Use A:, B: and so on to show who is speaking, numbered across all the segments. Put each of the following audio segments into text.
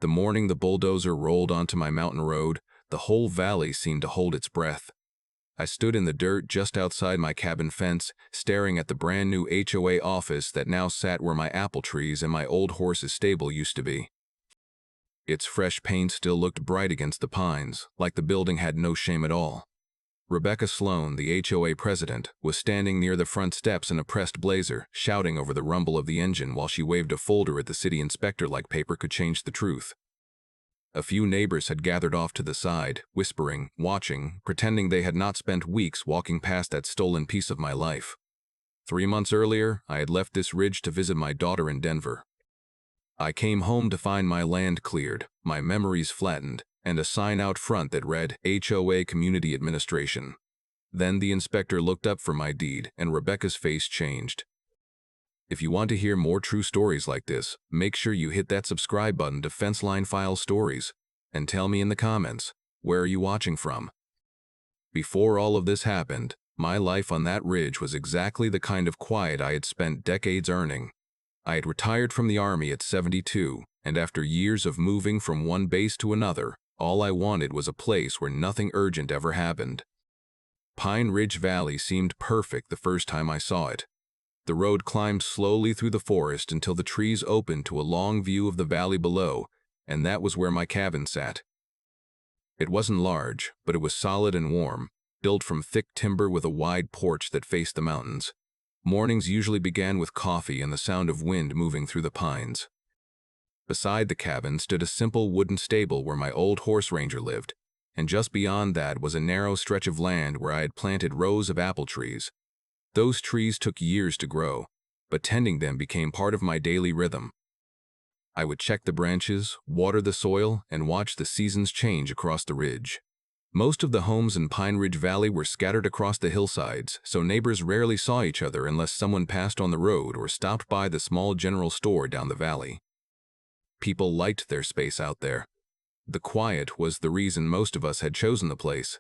A: The morning the bulldozer rolled onto my mountain road, the whole valley seemed to hold its breath. I stood in the dirt just outside my cabin fence, staring at the brand new HOA office that now sat where my apple trees and my old horse's stable used to be. Its fresh paint still looked bright against the pines, like the building had no shame at all. Rebecca Sloan, the HOA president, was standing near the front steps in a pressed blazer, shouting over the rumble of the engine while she waved a folder at the city inspector like paper could change the truth. A few neighbors had gathered off to the side, whispering, watching, pretending they had not spent weeks walking past that stolen piece of my life. 3 months earlier, I had left this ridge to visit my daughter in Denver. I came home to find my land cleared, my memories flattened, and a sign out front that read HOA Community Administration. Then the inspector looked up for my deed, and Rebecca's face changed. If you want to hear more true stories like this, make sure you hit that subscribe button to Fenceline File Stories, and tell me in the comments, where are you watching from? Before all of this happened, my life on that ridge was exactly the kind of quiet I had spent decades earning. I had retired from the Army at 72, and after years of moving from one base to another, all I wanted was a place where nothing urgent ever happened. Pine Ridge Valley seemed perfect the first time I saw it. The road climbed slowly through the forest until the trees opened to a long view of the valley below, and that was where my cabin sat. It wasn't large, but it was solid and warm, built from thick timber with a wide porch that faced the mountains. Mornings usually began with coffee and the sound of wind moving through the pines. Beside the cabin stood a simple wooden stable where my old horse ranger lived, and just beyond that was a narrow stretch of land where I had planted rows of apple trees. Those trees took years to grow, but tending them became part of my daily rhythm. I would check the branches, water the soil, and watch the seasons change across the ridge. Most of the homes in Pine Ridge Valley were scattered across the hillsides, so neighbors rarely saw each other unless someone passed on the road or stopped by the small general store down the valley. People liked their space out there. The quiet was the reason most of us had chosen the place.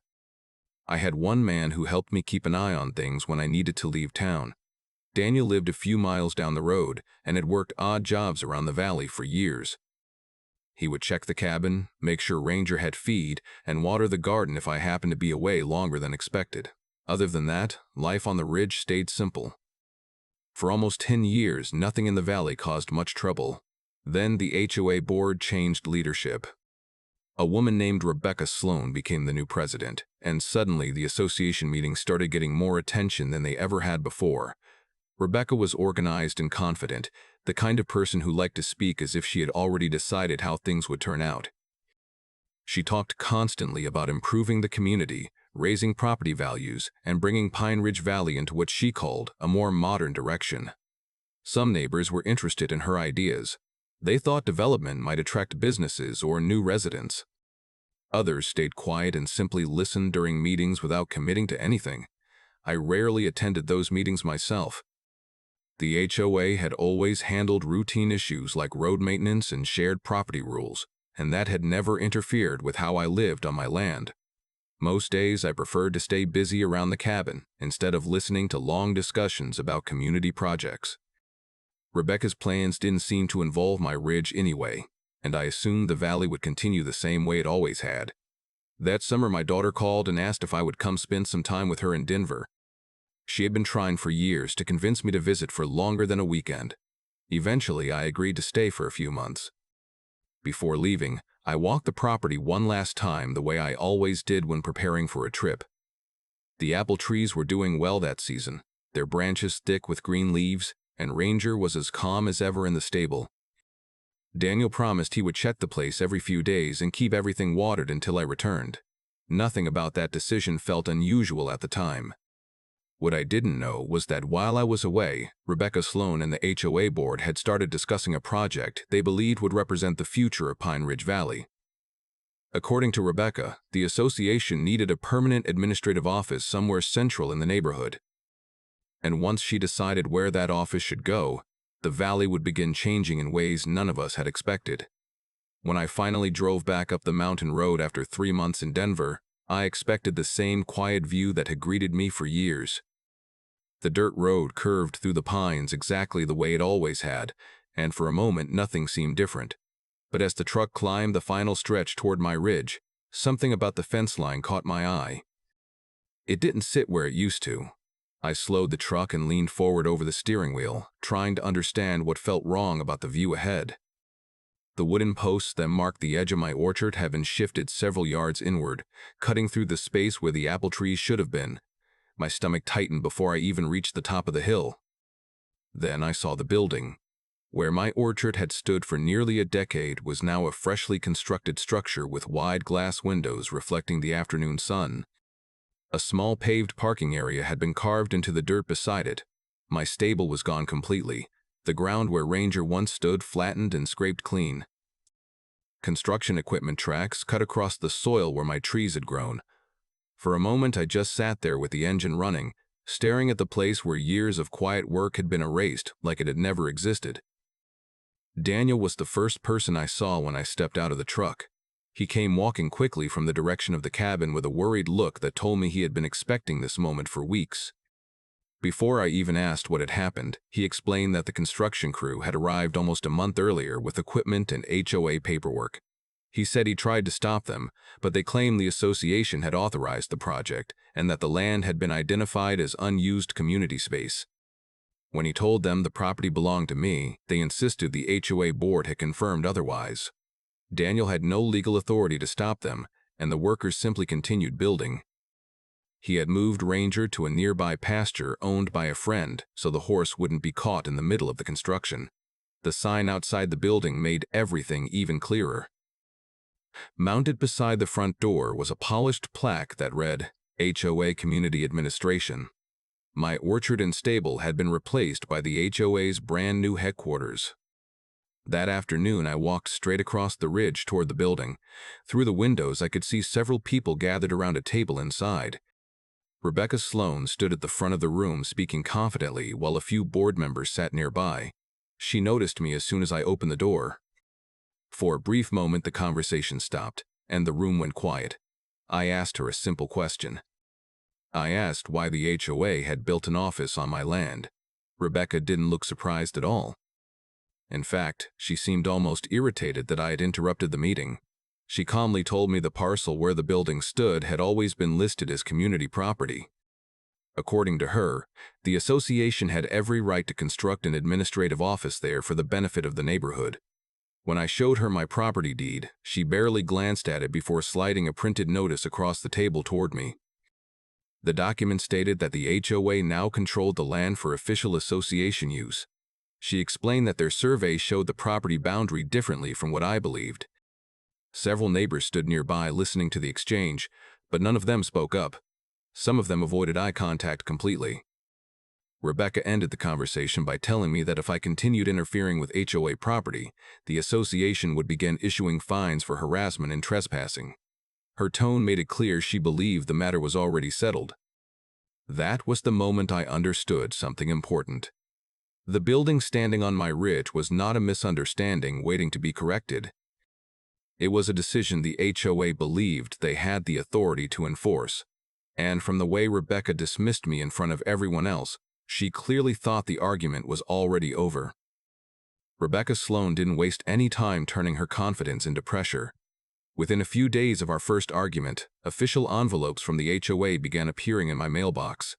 A: I had one man who helped me keep an eye on things when I needed to leave town. Daniel lived a few miles down the road and had worked odd jobs around the valley for years. He would check the cabin, make sure Ranger had feed, and water the garden if I happened to be away longer than expected. Other than that, life on the ridge stayed simple. For almost 10 years, nothing in the valley caused much trouble. Then the HOA board changed leadership. A woman named Rebecca Sloan became the new president, and suddenly the association meetings started getting more attention than they ever had before. Rebecca was organized and confident, the kind of person who liked to speak as if she had already decided how things would turn out. She talked constantly about improving the community, raising property values, and bringing Pine Ridge Valley into what she called a more modern direction. Some neighbors were interested in her ideas. They thought development might attract businesses or new residents. Others stayed quiet and simply listened during meetings without committing to anything. I rarely attended those meetings myself. The HOA had always handled routine issues like road maintenance and shared property rules, and that had never interfered with how I lived on my land. Most days I preferred to stay busy around the cabin instead of listening to long discussions about community projects. Rebecca's plans didn't seem to involve my ridge anyway, and I assumed the valley would continue the same way it always had. That summer my daughter called and asked if I would come spend some time with her in Denver. She had been trying for years to convince me to visit for longer than a weekend. Eventually, I agreed to stay for a few months. Before leaving, I walked the property one last time the way I always did when preparing for a trip. The apple trees were doing well that season, their branches thick with green leaves, and Ranger was as calm as ever in the stable. Daniel promised he would check the place every few days and keep everything watered until I returned. Nothing about that decision felt unusual at the time. What I didn't know was that while I was away, Rebecca Sloan and the HOA board had started discussing a project they believed would represent the future of Pine Ridge Valley. According to Rebecca, the association needed a permanent administrative office somewhere central in the neighborhood. And once she decided where that office should go, the valley would begin changing in ways none of us had expected. When I finally drove back up the mountain road after 3 months in Denver, I expected the same quiet view that had greeted me for years. The dirt road curved through the pines exactly the way it always had, and for a moment nothing seemed different. But as the truck climbed the final stretch toward my ridge, something about the fence line caught my eye. It didn't sit where it used to. I slowed the truck and leaned forward over the steering wheel, trying to understand what felt wrong about the view ahead. The wooden posts that marked the edge of my orchard had been shifted several yards inward, cutting through the space where the apple trees should have been. My stomach tightened before I even reached the top of the hill. Then I saw the building. Where my orchard had stood for nearly a decade was now a freshly constructed structure with wide glass windows reflecting the afternoon sun. A small paved parking area had been carved into the dirt beside it. My stable was gone completely. The ground where Ranger once stood flattened and scraped clean. Construction equipment tracks cut across the soil where my trees had grown. For a moment I just sat there with the engine running, staring at the place where years of quiet work had been erased like it had never existed. Daniel was the first person I saw when I stepped out of the truck. He came walking quickly from the direction of the cabin with a worried look that told me he had been expecting this moment for weeks. Before I even asked what had happened, he explained that the construction crew had arrived almost a month earlier with equipment and HOA paperwork. He said he tried to stop them, but they claimed the association had authorized the project and that the land had been identified as unused community space. When he told them the property belonged to me, they insisted the HOA board had confirmed otherwise. Daniel had no legal authority to stop them, and the workers simply continued building. He had moved Ranger to a nearby pasture owned by a friend so the horse wouldn't be caught in the middle of the construction. The sign outside the building made everything even clearer. Mounted beside the front door was a polished plaque that read, HOA Community Administration. My orchard and stable had been replaced by the HOA's brand new headquarters. That afternoon I walked straight across the ridge toward the building. Through the windows I could see several people gathered around a table inside. Rebecca Sloan stood at the front of the room speaking confidently while a few board members sat nearby. She noticed me as soon as I opened the door. For a brief moment the conversation stopped, and the room went quiet. I asked her a simple question. I asked why the HOA had built an office on my land. Rebecca didn't look surprised at all. In fact, she seemed almost irritated that I had interrupted the meeting. She calmly told me the parcel where the building stood had always been listed as community property. According to her, the association had every right to construct an administrative office there for the benefit of the neighborhood. When I showed her my property deed, she barely glanced at it before sliding a printed notice across the table toward me. The document stated that the HOA now controlled the land for official association use. She explained that their survey showed the property boundary differently from what I believed. Several neighbors stood nearby listening to the exchange, but none of them spoke up. Some of them avoided eye contact completely. Rebecca ended the conversation by telling me that if I continued interfering with HOA property, the association would begin issuing fines for harassment and trespassing. Her tone made it clear she believed the matter was already settled. That was the moment I understood something important. The building standing on my ridge was not a misunderstanding waiting to be corrected. It was a decision the HOA believed they had the authority to enforce, and from the way Rebecca dismissed me in front of everyone else, she clearly thought the argument was already over. Rebecca Sloan didn't waste any time turning her confidence into pressure. Within a few days of our first argument, official envelopes from the HOA began appearing in my mailbox.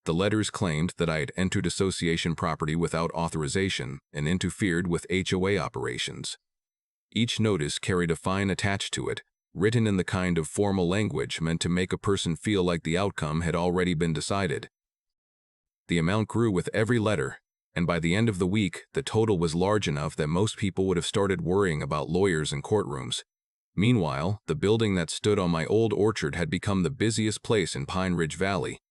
A: The letters claimed that I had entered association property without authorization and interfered with HOA operations. Each notice carried a fine attached to it, written in the kind of formal language meant to make a person feel like the outcome had already been decided. The amount grew with every letter, and by the end of the week, the total was large enough that most people would have started worrying about lawyers and courtrooms. Meanwhile, the building that stood on my old orchard had become the busiest place in Pine Ridge Valley.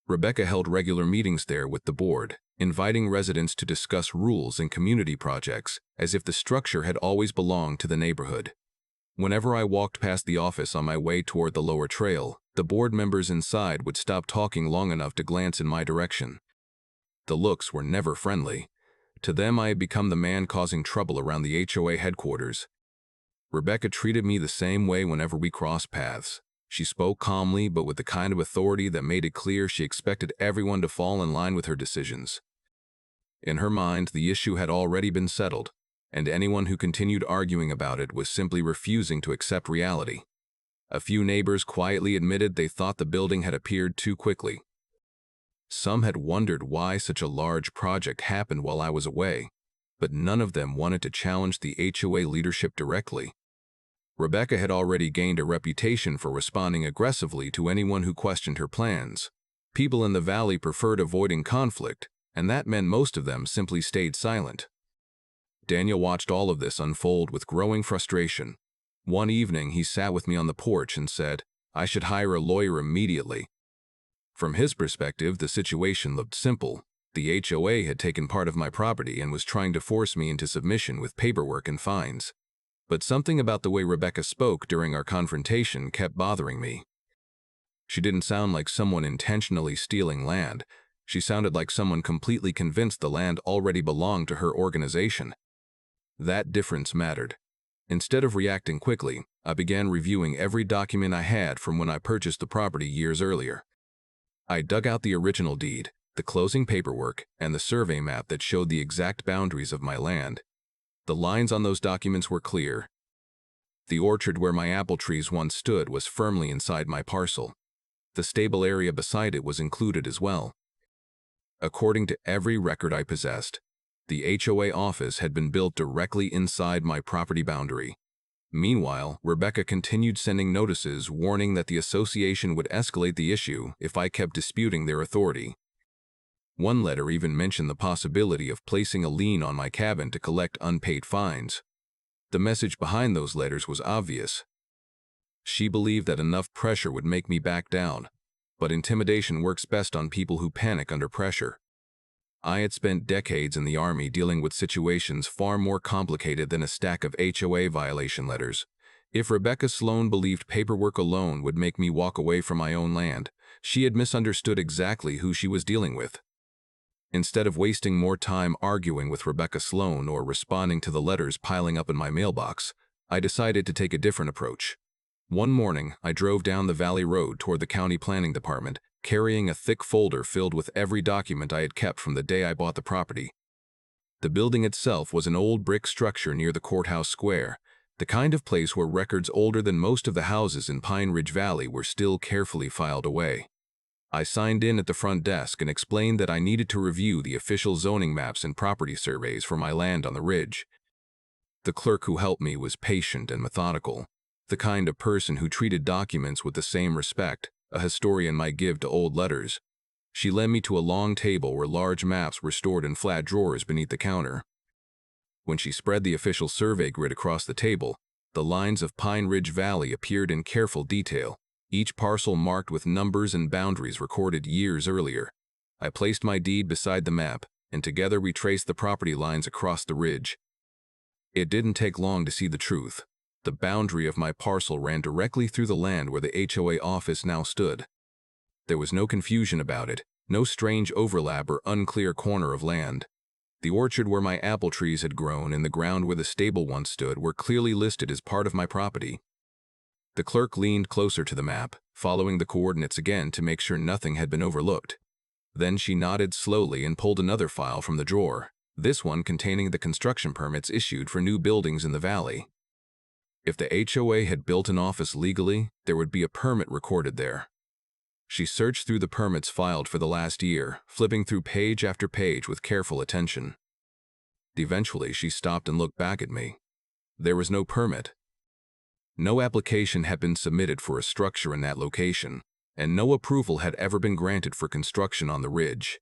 A: Rebecca held regular meetings there with the board, inviting residents to discuss rules and community projects, as if the structure had always belonged to the neighborhood. Whenever I walked past the office on my way toward the lower trail, the board members inside would stop talking long enough to glance in my direction. The looks were never friendly. To them, I had become the man causing trouble around the HOA headquarters. Rebecca treated me the same way whenever we crossed paths. She spoke calmly, but with the kind of authority that made it clear she expected everyone to fall in line with her decisions. In her mind, the issue had already been settled, and anyone who continued arguing about it was simply refusing to accept reality. A few neighbors quietly admitted they thought the building had appeared too quickly. Some had wondered why such a large project happened while I was away, but none of them wanted to challenge the HOA leadership directly. Rebecca had already gained a reputation for responding aggressively to anyone who questioned her plans. People in the valley preferred avoiding conflict, and that meant most of them simply stayed silent. Daniel watched all of this unfold with growing frustration. One evening, he sat with me on the porch and said, I should hire a lawyer immediately. From his perspective, the situation looked simple. The HOA had taken part of my property and was trying to force me into submission with paperwork and fines. But something about the way Rebecca spoke during our confrontation kept bothering me. She didn't sound like someone intentionally stealing land. She sounded like someone completely convinced the land already belonged to her organization. That difference mattered. Instead of reacting quickly, I began reviewing every document I had from when I purchased the property years earlier. I dug out the original deed, the closing paperwork, and the survey map that showed the exact boundaries of my land. The lines on those documents were clear. The orchard where my apple trees once stood was firmly inside my parcel. The stable area beside it was included as well. According to every record I possessed, the HOA office had been built directly inside my property boundary. Meanwhile, Rebecca continued sending notices warning that the association would escalate the issue if I kept disputing their authority. One letter even mentioned the possibility of placing a lien on my cabin to collect unpaid fines. The message behind those letters was obvious. She believed that enough pressure would make me back down, but intimidation works best on people who panic under pressure. I had spent decades in the Army dealing with situations far more complicated than a stack of HOA violation letters. If Rebecca Sloan believed paperwork alone would make me walk away from my own land, she had misunderstood exactly who she was dealing with. Instead of wasting more time arguing with Rebecca Sloan or responding to the letters piling up in my mailbox, I decided to take a different approach. One morning, I drove down the Valley Road toward the county planning department, carrying a thick folder filled with every document I had kept from the day I bought the property. The building itself was an old brick structure near the courthouse square, the kind of place where records older than most of the houses in Pine Ridge Valley were still carefully filed away. I signed in at the front desk and explained that I needed to review the official zoning maps and property surveys for my land on the ridge. The clerk who helped me was patient and methodical, the kind of person who treated documents with the same respect a historian might give to old letters. She led me to a long table where large maps were stored in flat drawers beneath the counter. When she spread the official survey grid across the table, the lines of Pine Ridge Valley appeared in careful detail, each parcel marked with numbers and boundaries recorded years earlier. I placed my deed beside the map, and together we traced the property lines across the ridge. It didn't take long to see the truth. The boundary of my parcel ran directly through the land where the HOA office now stood. There was no confusion about it, no strange overlap or unclear corner of land. The orchard where my apple trees had grown and the ground where the stable once stood were clearly listed as part of my property. The clerk leaned closer to the map, following the coordinates again to make sure nothing had been overlooked. Then she nodded slowly and pulled another file from the drawer, this one containing the construction permits issued for new buildings in the valley. If the HOA had built an office legally, there would be a permit recorded there. She searched through the permits filed for the last year, flipping through page after page with careful attention. Eventually, she stopped and looked back at me. There was no permit. No application had been submitted for a structure in that location, and no approval had ever been granted for construction on the ridge.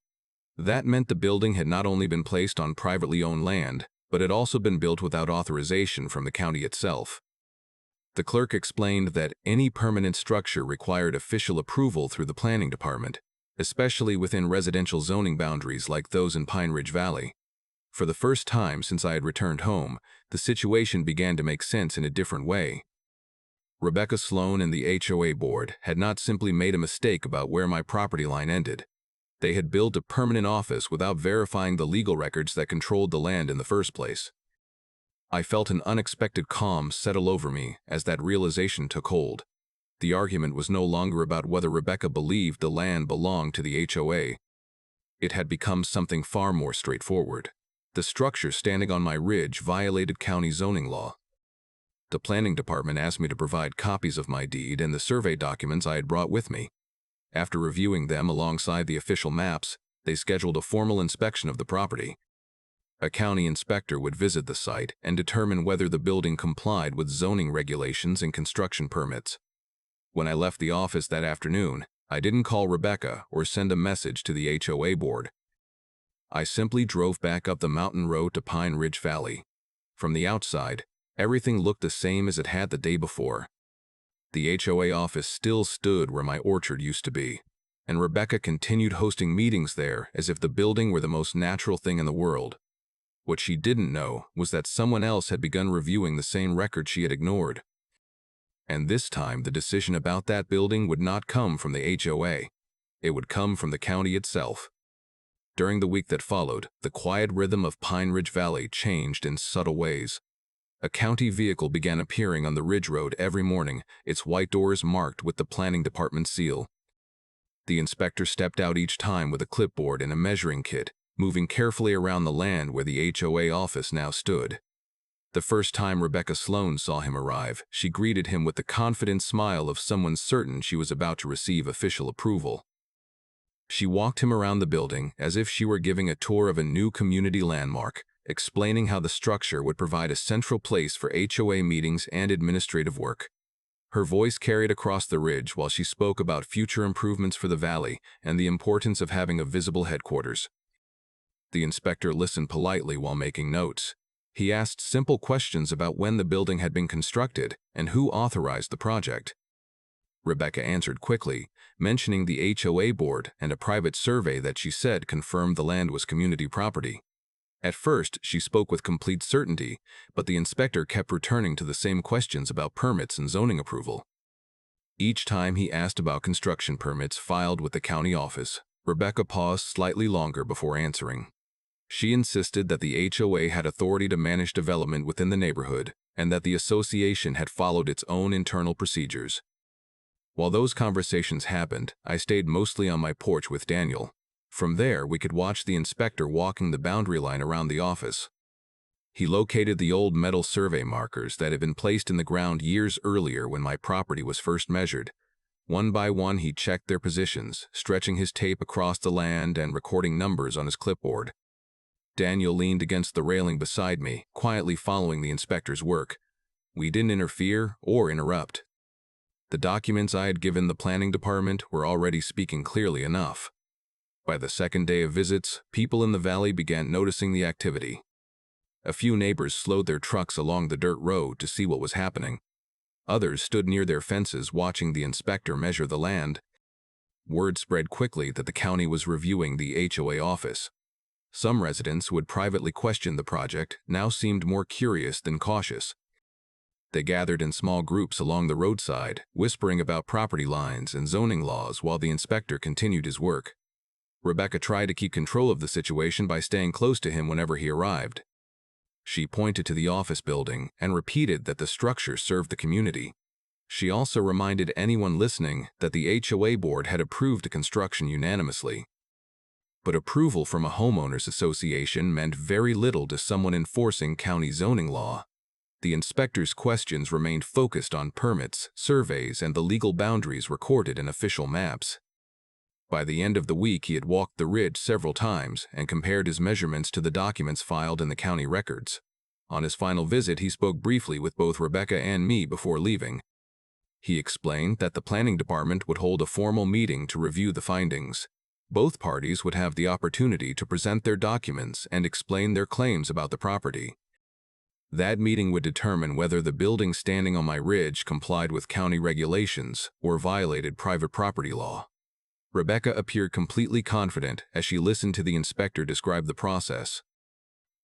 A: That meant the building had not only been placed on privately owned land, but had also been built without authorization from the county itself. The clerk explained that any permanent structure required official approval through the planning department, especially within residential zoning boundaries like those in Pine Ridge Valley. For the first time since I had returned home, the situation began to make sense in a different way. Rebecca Sloan and the HOA board had not simply made a mistake about where my property line ended. They had built a permanent office without verifying the legal records that controlled the land in the first place. I felt an unexpected calm settle over me as that realization took hold. The argument was no longer about whether Rebecca believed the land belonged to the HOA. It had become something far more straightforward. The structure standing on my ridge violated county zoning law. The planning department asked me to provide copies of my deed and the survey documents I had brought with me. After reviewing them alongside the official maps, they scheduled a formal inspection of the property. A county inspector would visit the site and determine whether the building complied with zoning regulations and construction permits. When I left the office that afternoon, I didn't call Rebecca or send a message to the HOA board. I simply drove back up the mountain road to Pine Ridge Valley. From the outside, everything looked the same as it had the day before. The HOA office still stood where my orchard used to be, and Rebecca continued hosting meetings there as if the building were the most natural thing in the world. What she didn't know was that someone else had begun reviewing the same record she had ignored. And this time, the decision about that building would not come from the HOA. It would come from the county itself. During the week that followed, the quiet rhythm of Pine Ridge Valley changed in subtle ways. A county vehicle began appearing on the ridge road every morning, its white doors marked with the planning department seal. The inspector stepped out each time with a clipboard and a measuring kit, moving carefully around the land where the HOA office now stood. The first time Rebecca Sloan saw him arrive, she greeted him with the confident smile of someone certain she was about to receive official approval. She walked him around the building as if she were giving a tour of a new community landmark, explaining how the structure would provide a central place for HOA meetings and administrative work. Her voice carried across the ridge while she spoke about future improvements for the valley and the importance of having a visible headquarters. The inspector listened politely while making notes. He asked simple questions about when the building had been constructed and who authorized the project. Rebecca answered quickly, mentioning the HOA board and a private survey that she said confirmed the land was community property. At first, she spoke with complete certainty, but the inspector kept returning to the same questions about permits and zoning approval. Each time he asked about construction permits filed with the county office, Rebecca paused slightly longer before answering. She insisted that the HOA had authority to manage development within the neighborhood and that the association had followed its own internal procedures. While those conversations happened, I stayed mostly on my porch with Daniel. From there, we could watch the inspector walking the boundary line around the office. He located the old metal survey markers that had been placed in the ground years earlier when my property was first measured. One by one, he checked their positions, stretching his tape across the land and recording numbers on his clipboard. Daniel leaned against the railing beside me, quietly following the inspector's work. We didn't interfere or interrupt. The documents I had given the planning department were already speaking clearly enough. By the second day of visits, people in the valley began noticing the activity. A few neighbors slowed their trucks along the dirt road to see what was happening. Others stood near their fences watching the inspector measure the land. Word spread quickly that the county was reviewing the HOA office. Some residents who had privately questioned the project now seemed more curious than cautious. They gathered in small groups along the roadside, whispering about property lines and zoning laws while the inspector continued his work. Rebecca tried to keep control of the situation by staying close to him whenever he arrived. She pointed to the office building and repeated that the structure served the community. She also reminded anyone listening that the HOA board had approved the construction unanimously. But approval from a homeowners association meant very little to someone enforcing county zoning law. The inspector's questions remained focused on permits, surveys, and the legal boundaries recorded in official maps. By the end of the week, he had walked the ridge several times and compared his measurements to the documents filed in the county records. On his final visit, he spoke briefly with both Rebecca and me before leaving. He explained that the planning department would hold a formal meeting to review the findings. Both parties would have the opportunity to present their documents and explain their claims about the property. That meeting would determine whether the building standing on my ridge complied with county regulations or violated private property law. Rebecca appeared completely confident as she listened to the inspector describe the process.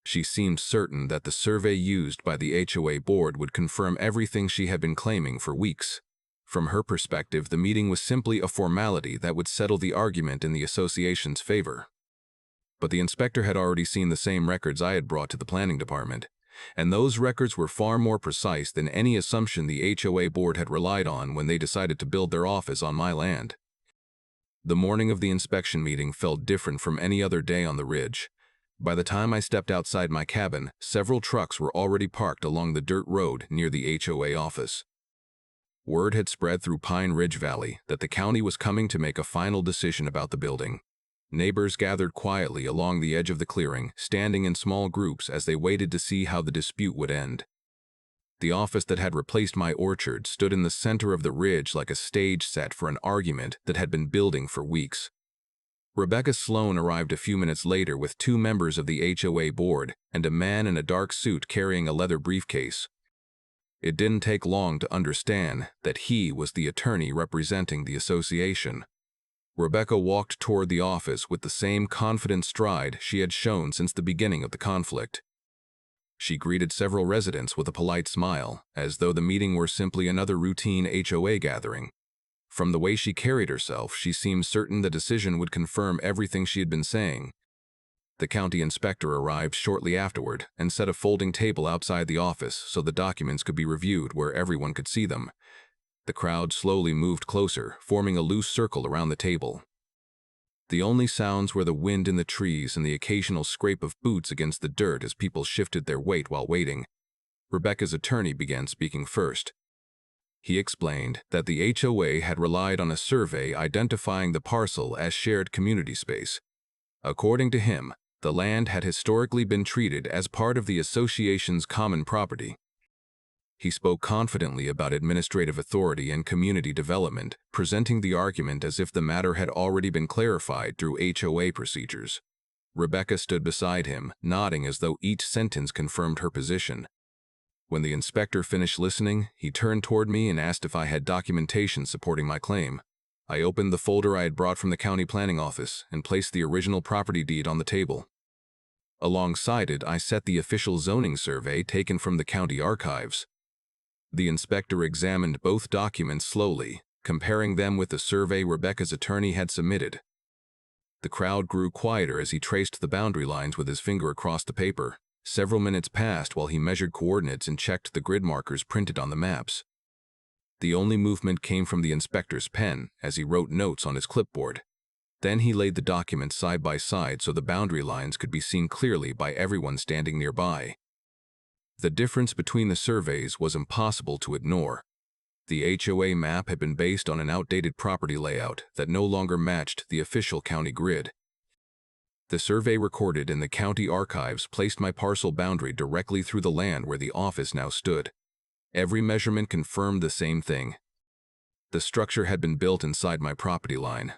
A: She seemed certain that the survey used by the HOA board would confirm everything she had been claiming for weeks. From her perspective, the meeting was simply a formality that would settle the argument in the association's favor. But the inspector had already seen the same records I had brought to the planning department, and those records were far more precise than any assumption the HOA board had relied on when they decided to build their office on my land. The morning of the inspection meeting felt different from any other day on the ridge. By the time I stepped outside my cabin, several trucks were already parked along the dirt road near the HOA office. Word had spread through Pine Ridge Valley that the county was coming to make a final decision about the building. Neighbors gathered quietly along the edge of the clearing, standing in small groups as they waited to see how the dispute would end. The office that had replaced my orchard stood in the center of the ridge like a stage set for an argument that had been building for weeks. Rebecca Sloan arrived a few minutes later with 2 members of the HOA board and a man in a dark suit carrying a leather briefcase. It didn't take long to understand that he was the attorney representing the association. Rebecca walked toward the office with the same confident stride she had shown since the beginning of the conflict. She greeted several residents with a polite smile, as though the meeting were simply another routine HOA gathering. From the way she carried herself, she seemed certain the decision would confirm everything she had been saying. The county inspector arrived shortly afterward and set a folding table outside the office so the documents could be reviewed where everyone could see them. The crowd slowly moved closer, forming a loose circle around the table. The only sounds were the wind in the trees and the occasional scrape of boots against the dirt as people shifted their weight while waiting. Rebecca's attorney began speaking first. He explained that the HOA had relied on a survey identifying the parcel as shared community space. According to him, the land had historically been treated as part of the association's common property. He spoke confidently about administrative authority and community development, presenting the argument as if the matter had already been clarified through HOA procedures. Rebecca stood beside him, nodding as though each sentence confirmed her position. When the inspector finished listening, he turned toward me and asked if I had documentation supporting my claim. I opened the folder I had brought from the county planning office and placed the original property deed on the table. Alongside it, I set the official zoning survey taken from the county archives. The inspector examined both documents slowly, comparing them with the survey Rebecca's attorney had submitted. The crowd grew quieter as he traced the boundary lines with his finger across the paper. Several minutes passed while he measured coordinates and checked the grid markers printed on the maps. The only movement came from the inspector's pen as he wrote notes on his clipboard. Then he laid the documents side by side so the boundary lines could be seen clearly by everyone standing nearby. The difference between the surveys was impossible to ignore. The HOA map had been based on an outdated property layout that no longer matched the official county grid. The survey recorded in the county archives placed my parcel boundary directly through the land where the office now stood. Every measurement confirmed the same thing. The structure had been built inside my property line.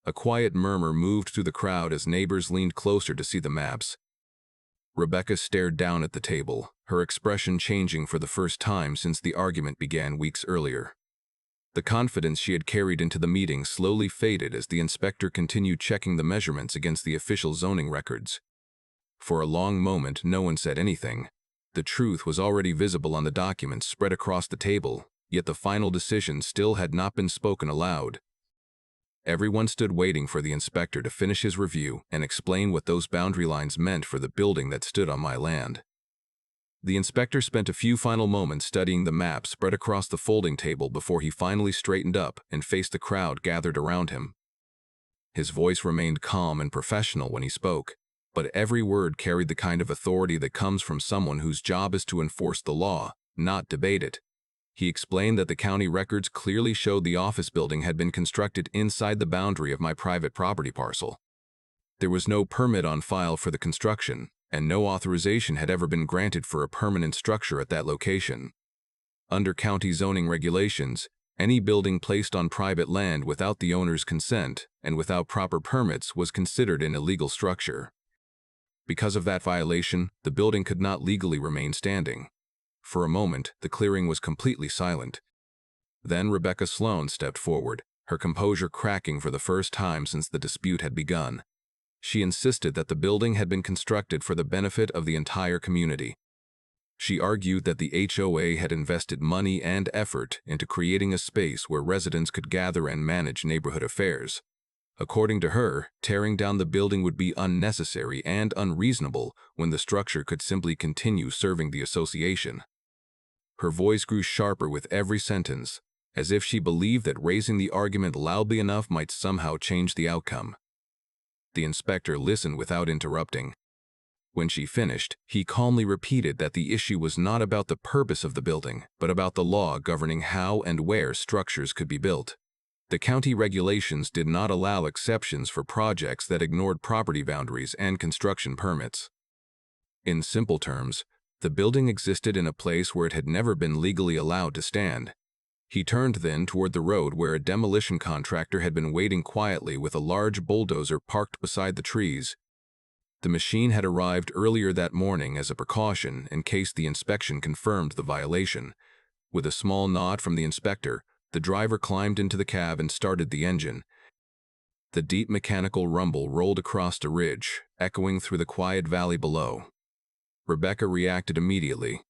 A: A quiet murmur moved through the crowd as neighbors leaned closer to see the maps. Rebecca stared down at the table, her expression changing for the first time since the argument began weeks earlier. The confidence she had carried into the meeting slowly faded as the inspector continued checking the measurements against the official zoning records. For a long moment, no one said anything. The truth was already visible on the documents spread across the table, yet the final decision still had not been spoken aloud. Everyone stood waiting for the inspector to finish his review and explain what those boundary lines meant for the building that stood on my land. The inspector spent a few final moments studying the map spread across the folding table before he finally straightened up and faced the crowd gathered around him. His voice remained calm and professional when he spoke, but every word carried the kind of authority that comes from someone whose job is to enforce the law, not debate it. He explained that the county records clearly showed the office building had been constructed inside the boundary of my private property parcel. There was no permit on file for the construction, and no authorization had ever been granted for a permanent structure at that location. Under county zoning regulations, any building placed on private land without the owner's consent and without proper permits was considered an illegal structure. Because of that violation, the building could not legally remain standing. For a moment, the clearing was completely silent. Then Rebecca Sloan stepped forward, her composure cracking for the first time since the dispute had begun. She insisted that the building had been constructed for the benefit of the entire community. She argued that the HOA had invested money and effort into creating a space where residents could gather and manage neighborhood affairs. According to her, tearing down the building would be unnecessary and unreasonable when the structure could simply continue serving the association. Her voice grew sharper with every sentence, as if she believed that raising the argument loudly enough might somehow change the outcome. The inspector listened without interrupting. When she finished, he calmly repeated that the issue was not about the purpose of the building, but about the law governing how and where structures could be built. The county regulations did not allow exceptions for projects that ignored property boundaries and construction permits. In simple terms, the building existed in a place where it had never been legally allowed to stand. He turned then toward the road where a demolition contractor had been waiting quietly with a large bulldozer parked beside the trees. The machine had arrived earlier that morning as a precaution in case the inspection confirmed the violation. With a small nod from the inspector, the driver climbed into the cab and started the engine. The deep mechanical rumble rolled across a ridge, echoing through the quiet valley below. Rebecca reacted immediately.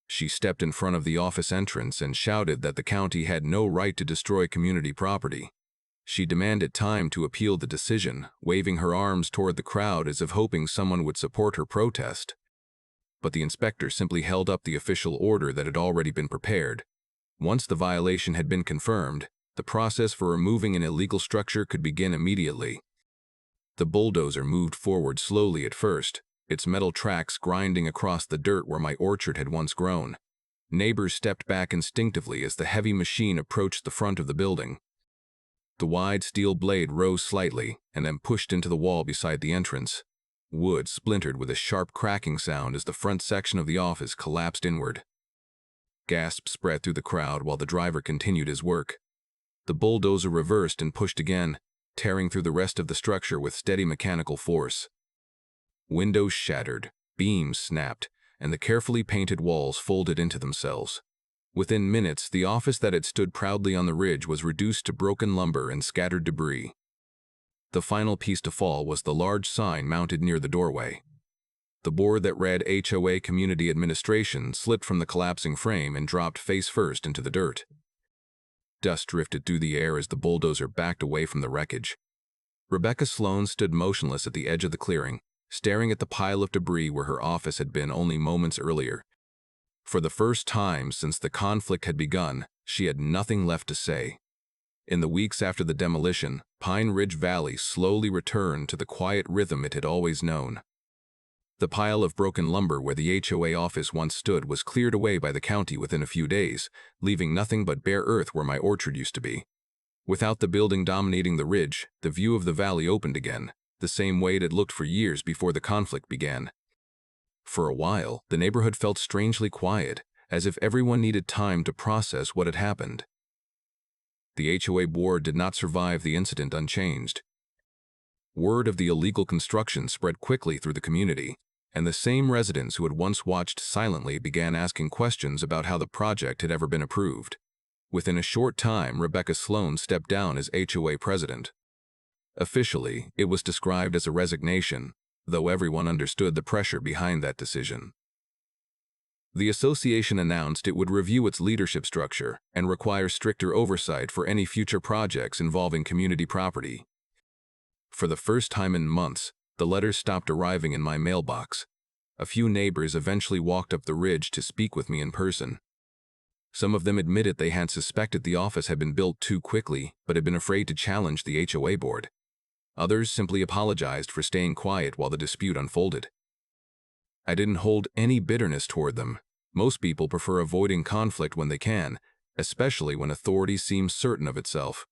A: She stepped in front of the office entrance and shouted that the county had no right to destroy community property. She demanded time to appeal the decision, waving her arms toward the crowd as if hoping someone would support her protest. But the inspector simply held up the official order that had already been prepared. Once the violation had been confirmed, the process for removing an illegal structure could begin immediately. The bulldozer moved forward slowly at first, its metal tracks grinding across the dirt where my orchard had once grown. Neighbors stepped back instinctively as the heavy machine approached the front of the building. The wide steel blade rose slightly and then pushed into the wall beside the entrance. Wood splintered with a sharp cracking sound as the front section of the office collapsed inward. Gasps spread through the crowd while the driver continued his work. The bulldozer reversed and pushed again, tearing through the rest of the structure with steady mechanical force. Windows shattered, beams snapped, and the carefully painted walls folded into themselves. Within minutes, the office that had stood proudly on the ridge was reduced to broken lumber and scattered debris. The final piece to fall was the large sign mounted near the doorway. The board that read HOA Community Administration slipped from the collapsing frame and dropped face first into the dirt. Dust drifted through the air as the bulldozer backed away from the wreckage. Rebecca Sloan stood motionless at the edge of the clearing, staring at the pile of debris where her office had been only moments earlier. For the first time since the conflict had begun, she had nothing left to say. In the weeks after the demolition, Pine Ridge Valley slowly returned to the quiet rhythm it had always known. The pile of broken lumber where the HOA office once stood was cleared away by the county within a few days, leaving nothing but bare earth where my orchard used to be. Without the building dominating the ridge, the view of the valley opened again, the same way it had looked for years before the conflict began. For a while, the neighborhood felt strangely quiet, as if everyone needed time to process what had happened. The HOA board did not survive the incident unchanged. Word of the illegal construction spread quickly through the community, and the same residents who had once watched silently began asking questions about how the project had ever been approved. Within a short time, Rebecca Sloan stepped down as HOA president. Officially, it was described as a resignation, though everyone understood the pressure behind that decision. The association announced it would review its leadership structure and require stricter oversight for any future projects involving community property. For the first time in months, the letters stopped arriving in my mailbox. A few neighbors eventually walked up the ridge to speak with me in person. Some of them admitted they had suspected the office had been built too quickly, but had been afraid to challenge the HOA board. Others simply apologized for staying quiet while the dispute unfolded. I didn't hold any bitterness toward them. Most people prefer avoiding conflict when they can, especially when authority seems certain of itself.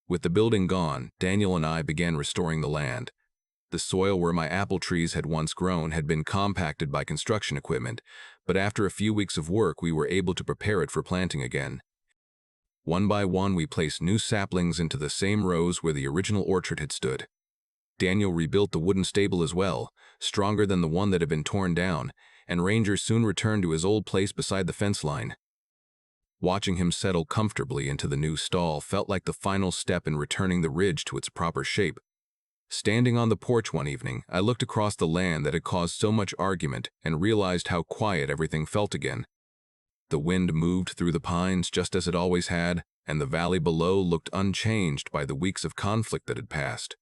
A: With the building gone, Daniel and I began restoring the land. The soil where my apple trees had once grown had been compacted by construction equipment, but after a few weeks of work we were able to prepare it for planting again. One by one we placed new saplings into the same rows where the original orchard had stood. Daniel rebuilt the wooden stable as well, stronger than the one that had been torn down, and Ranger soon returned to his old place beside the fence line. Watching him settle comfortably into the new stall felt like the final step in returning the ridge to its proper shape. Standing on the porch one evening, I looked across the land that had caused so much argument and realized how quiet everything felt again. The wind moved through the pines just as it always had, and the valley below looked unchanged by the weeks of conflict that had passed.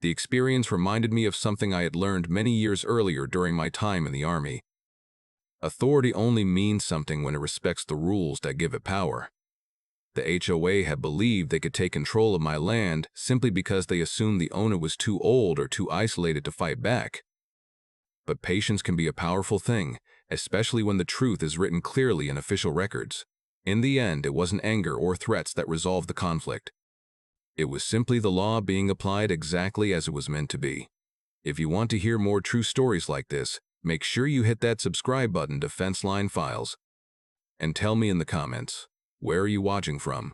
A: The experience reminded me of something I had learned many years earlier during my time in the Army. Authority only means something when it respects the rules that give it power. The HOA had believed they could take control of my land simply because they assumed the owner was too old or too isolated to fight back. but patience can be a powerful thing, especially when the truth is written clearly in official records. In the end, it wasn't anger or threats that resolved the conflict. It was simply the law being applied exactly as it was meant to be. If you want to hear more true stories like this, make sure you hit that subscribe button to Fence Line Files. And tell me in the comments, where are you watching from?